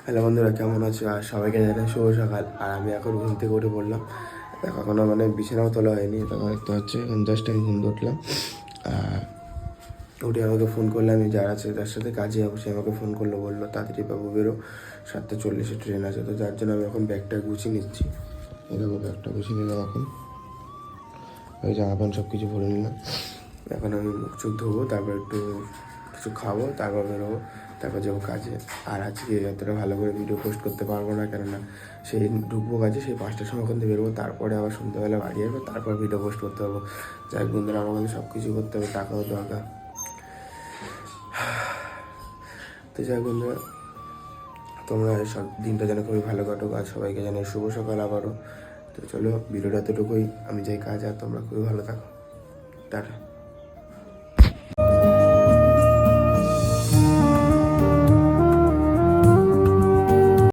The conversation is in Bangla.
হ্যালো বন্ধুরা, কেমন আছো? আর সবাইকে জানাই শুভ সকাল। আর আমি এখন ঘুম থেকে উঠে পড়লাম। এখনও মানে বিছানাও তোলা হয়নি, তখন দেখতে হচ্ছে এখন জাস্ট আমি ঘুম থেকে উঠলাম। উঠে আমাকে ফোন করলে, আমি যার আছে তার সাথে কাজে যাবো, সে আমাকে ফোন করলো, বললো তাড়াতাড়ি বাবু বেরো, 7:40 ট্রেন আছে। তো যার জন্য আমি এখন ব্যাগটা গুছিয়ে নিচ্ছি। এই দেখো, ব্যাগটা গুছিয়ে নিলাম এখন। ওই জামা প্যান্ট সব কিছু ভরে নিলাম। এখন আমি মুখ চোখ ধোবো, তারপর একটু কিছু খাবো, তারপর বেরোবো, তারপর যাবো কাজে। আর আজকে এতটা ভালো করে ভিডিও পোস্ট করতে পারবো না, কেননা সেই ঢুকবো কাজে, সেই 5টার সময় ওখান থেকে বেরোবো, তারপরে আবার সন্ধ্যাবেলা বাড়ি আসবো, তারপর ভিডিও পোস্ট করতে পারবো। যাই বন্ধুরা, আমার কাছে সব কিছু করতে হবে, টাকাও দরকার। তো যাই বন্ধুরা, তোমরা সব দিনটা যেন খুবই ভালো কাটুক। আর সবাইকে জানাই শুভ সকাল আবারও। তো চলো, ভিডিওটা এতটুকুই, আমি যাই কাজ, আর তোমরা খুবই ভালো থাকো। টাটা।